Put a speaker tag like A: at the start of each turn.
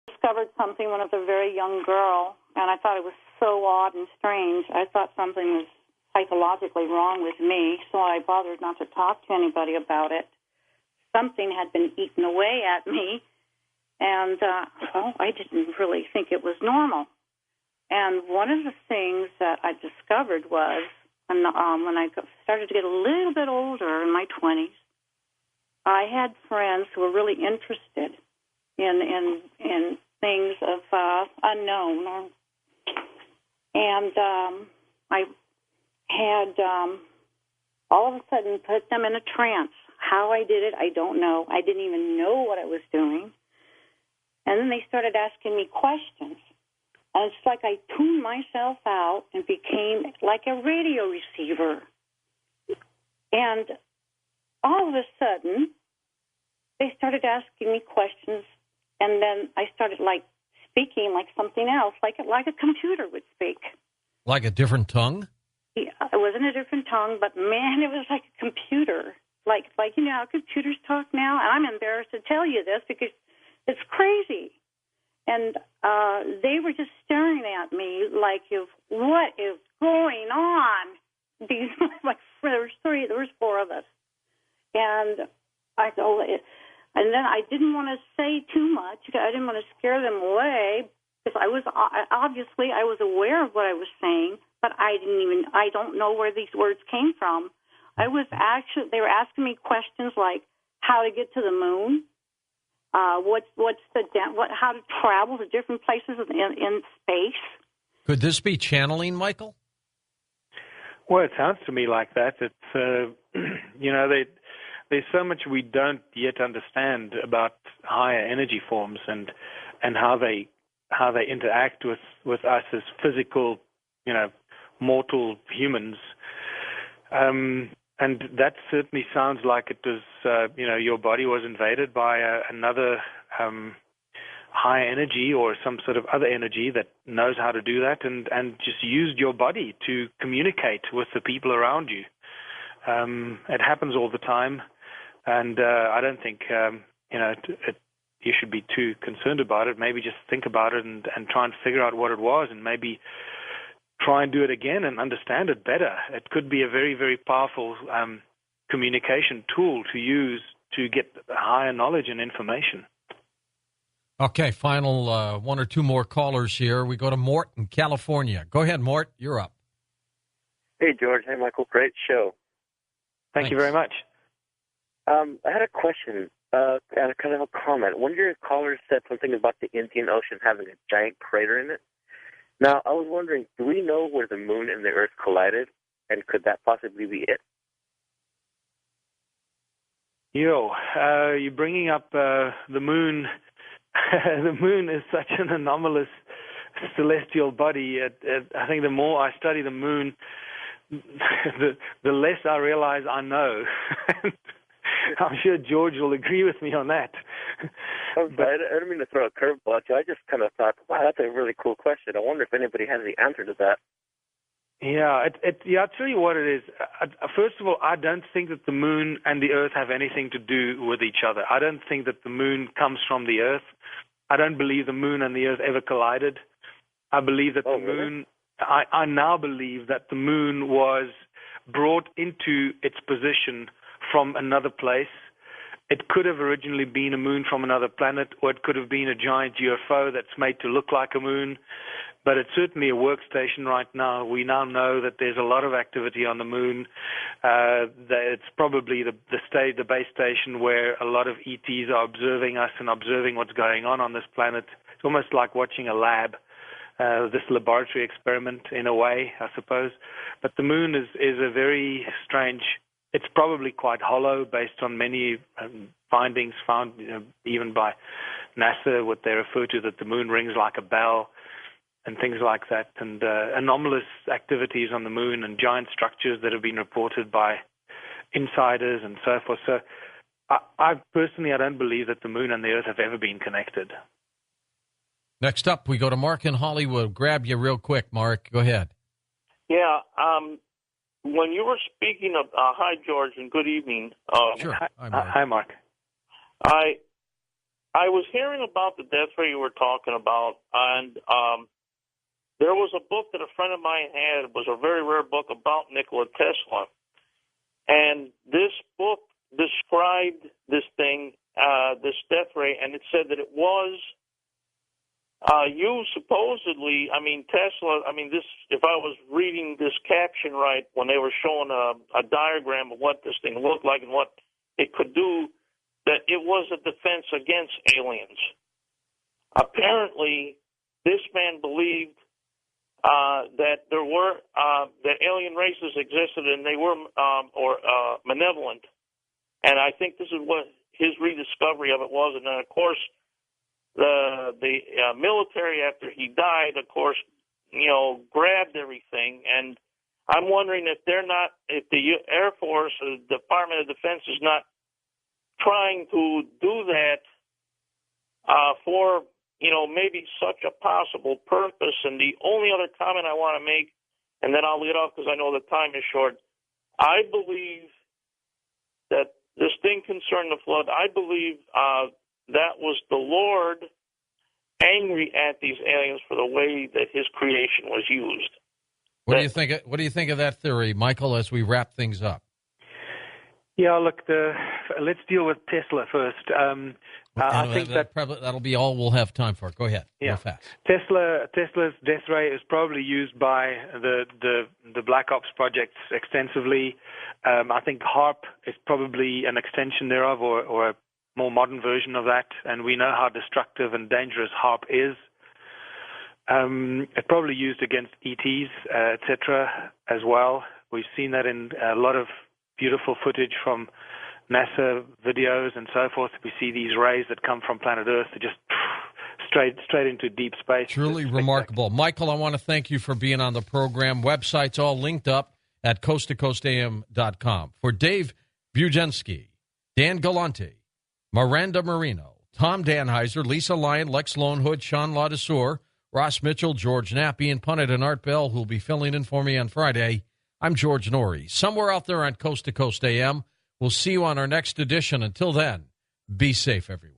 A: discovered something when I was a very young girl, and I thought it was so odd and strange. I thought something was psychologically wrong with me, so I bothered not to talk to anybody about it. Something had been eaten away at me, and I didn't really think it was normal. And one of the things that I discovered was, when I started to get a little bit older in my 20s, I had friends who were really interested in things of unknown, and I had all of a sudden put them in a trance. How I did it, I don't know. I didn't even know what I was doing. And then they started asking me questions. And it's like I tuned myself out and became like a radio receiver. And all of a sudden, they started asking me questions, and then I started speaking like something else, like a computer would speak.
B: Like a different tongue?
A: Yeah, it wasn't a different tongue, but man, it was like a computer. Like you know how computers talk now? And I'm embarrassed to tell you this because it's crazy. And they were just staring at me like, what is going on? These there was four of us. And and then I didn't want to say too much. I didn't want to scare them away because I was aware of what I was saying, but I don't know where these words came from. They were asking me questions like how to get to the moon, how to travel to different places in space.
B: Could this be channeling, Michael?
C: Well, it sounds to me like that. It's there's so much we don't yet understand about higher energy forms and how they interact with us as physical, mortal humans. And that certainly sounds like it was, your body was invaded by another high energy or some sort of other energy that knows how to do that and just used your body to communicate with the people around you. It happens all the time, and I don't think, you should be too concerned about it. Maybe just think about it and try and figure out what it was and maybe try and do it again and understand it better. It could be a very, very powerful communication tool to use to get higher knowledge and information.
B: Okay, final one or two more callers here. We go to Mort in California. Go ahead, Mort. You're up.
D: Hey, George. Hey, Michael. Great show.
C: Thank you very much.
D: I had a question and kind of a comment. One of your callers said something about the Indian Ocean having a giant crater in it. Now, I was wondering, do we know where the moon and the Earth collided, and could that possibly be it?
C: You're bringing up the moon. The moon is such an anomalous celestial body. I think the more I study the moon, the less I realize I know. I'm sure George will agree with me on that.
D: I don't mean to throw a curveball at you. I just kind of thought, wow, that's a really cool question. I wonder if anybody has the answer to that.
C: Yeah, I'll tell you what it is. First of all, I don't think that the moon and the Earth have anything to do with each other. I don't think that the moon comes from the Earth. I don't believe the moon and the Earth ever collided. I believe that the moon, I now believe that the moon was brought into its position from another place. It could have originally been a moon from another planet, or it could have been a giant UFO that's made to look like a moon. But it's certainly a workstation right now. We now know that there's a lot of activity on the moon. That it's probably the base station where a lot of ETs are observing us and observing what's going on this planet. It's almost like watching a lab, this laboratory experiment in a way, I suppose. But the moon is a very strange. It's probably quite hollow based on many findings found even by NASA, what they refer to, that the moon rings like a bell and things like that, and anomalous activities on the moon and giant structures that have been reported by insiders and so forth. So I personally don't believe that the moon and the Earth have ever been connected.
B: Next up, we go to Mark in Hollywood. Grab you real quick, Mark. Go ahead.
E: Yeah, when you were speaking of, hi, George, and good evening.
B: Sure.
C: Hi, Mark.
E: I I was hearing about the death ray you were talking about, and there was a book that a friend of mine had. It was a very rare book about Nikola Tesla. And this book described this thing, this death ray, and it said that it was used supposedly, Tesla, this, if I was reading this caption right, when they were showing a diagram of what this thing looked like and what it could do, that it was a defense against aliens. Apparently, this man believed that there were that alien races existed and they were malevolent, and I think this is what his rediscovery of it was. And then, of course, the military, after he died, of course, grabbed everything. And I'm wondering if if the Air Force, or the Department of Defense, is not trying to do that for maybe such a possible purpose. And the only other comment I want to make, and then I'll get off because I know the time is short, I believe that this thing concerning the flood, I believe that was the Lord angry at these aliens for the way that his creation was used.
B: What do you think? What do you think of that theory, Michael, as we wrap things up?
C: Yeah, look, let's deal with Tesla first. I think
B: that'll be all we'll have time for. Go ahead.
C: Yeah.
B: Go fast.
C: Tesla's death ray is probably used by the Black Ops projects extensively. I think HARP is probably an extension thereof, or a more modern version of that, and we know how destructive and dangerous HARP is. It's probably used against ETs, etc. as well. We've seen that in a lot of beautiful footage from NASA videos and so forth. We see these rays that come from planet Earth that just straight into deep space.
B: Truly remarkable. Michael, I want to thank you for being on the program. Websites all linked up at coasttocoastam.com. For Dave Bujenski, Dan Galante, Miranda Marino, Tom Danheiser, Lisa Lyon, Lex Lonehood, Sean Ladesseur, Ross Mitchell, George Knapp, Ian Punnett, and Art Bell, who will be filling in for me on Friday. I'm George Norrie. Somewhere out there on Coast to Coast AM. We'll see you on our next edition. Until then, be safe, everyone.